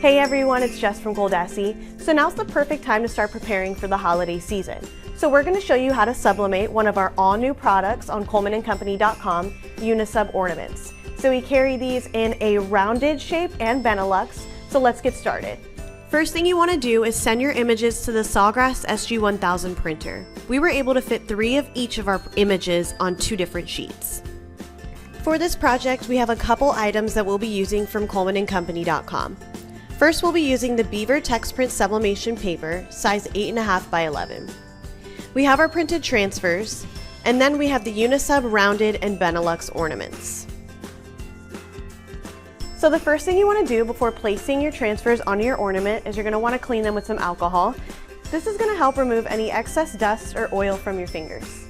Hey everyone, it's Jess from ColDesi. So now's the perfect time to start preparing for the holiday season. So we're going to show you how to sublimate one of our all new products on ColmanandCompany.com, Unisub Ornaments. So we carry these in a rounded shape and benelux, so let's get started. First thing you want to do is send your images to the Sawgrass SG1000 printer. We were able to fit 3 of each of our images on 2 different sheets. For this project, we have a couple items that we'll be using from ColmanandCompany.com. First, we'll be using the Beaver Text Print Sublimation paper, size 8.5 by 11. We have our printed transfers, and then we have the Unisub rounded and benelux ornaments. So the first thing you want to do before placing your transfers on your ornament is you're going to want to clean them with some alcohol. This is going to help remove any excess dust or oil from your fingers.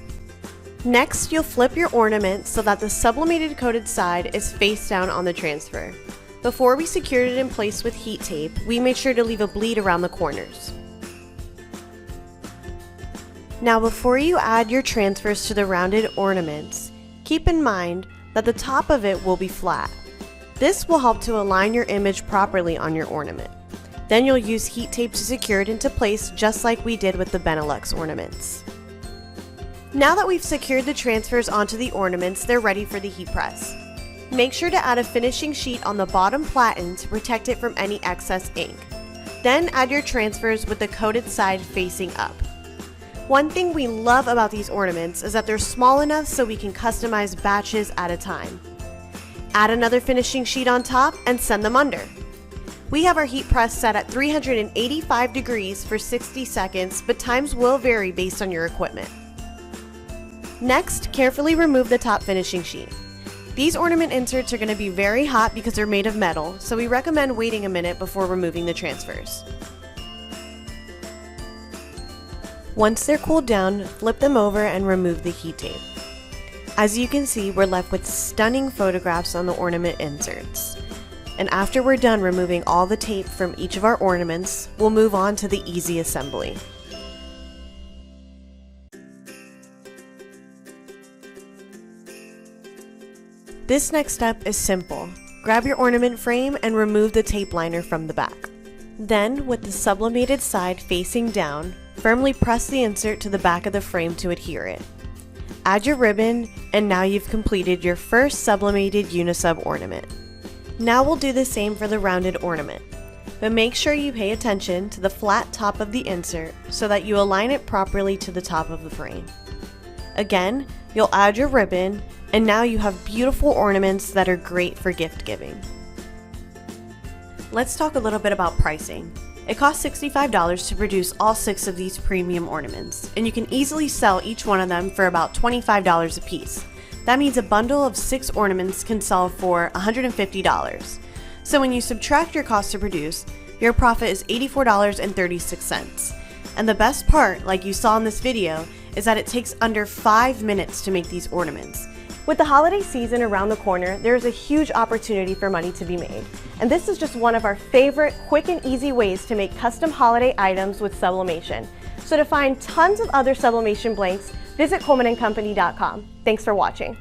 Next, you'll flip your ornament so that the sublimated coated side is face down on the transfer. Before we secured it in place with heat tape, we made sure to leave a bleed around the corners. Now before you add your transfers to the rounded ornaments, keep in mind that the top of it will be flat. This will help to align your image properly on your ornament. Then you'll use heat tape to secure it into place just like we did with the benelux ornaments. Now that we've secured the transfers onto the ornaments, they're ready for the heat press. Make sure to add a finishing sheet on the bottom platen to protect it from any excess ink. Then add your transfers with the coated side facing up. One thing we love about these ornaments is that they're small enough so we can customize batches at a time. Add another finishing sheet on top and send them under. We have our heat press set at 385 degrees for 60 seconds, but times will vary based on your equipment. Next, carefully remove the top finishing sheet. These ornament inserts are going to be very hot because they're made of metal, so we recommend waiting a minute before removing the transfers. Once they're cooled down, flip them over and remove the heat tape. As you can see, we're left with stunning photographs on the ornament inserts. And after we're done removing all the tape from each of our ornaments, we'll move on to the easy assembly. This next step is simple. Grab your ornament frame and remove the tape liner from the back. Then, with the sublimated side facing down, firmly press the insert to the back of the frame to adhere it. Add your ribbon, and now you've completed your first sublimated Unisub ornament. Now we'll do the same for the rounded ornament, but make sure you pay attention to the flat top of the insert so that you align it properly to the top of the frame. Again, you'll add your ribbon, and now you have beautiful ornaments that are great for gift giving. Let's talk a little bit about pricing. It costs $65 to produce all 6 of these premium ornaments, and you can easily sell each one of them for about $25 a piece. That means a bundle of 6 ornaments can sell for $150. So when you subtract your cost to produce, your profit is $84.36. And the best part, like you saw in this video, is that it takes under 5 minutes to make these ornaments. With the holiday season around the corner, there is a huge opportunity for money to be made. And this is just one of our favorite quick and easy ways to make custom holiday items with sublimation. So to find tons of other sublimation blanks, visit ColmanandCompany.com. Thanks for watching.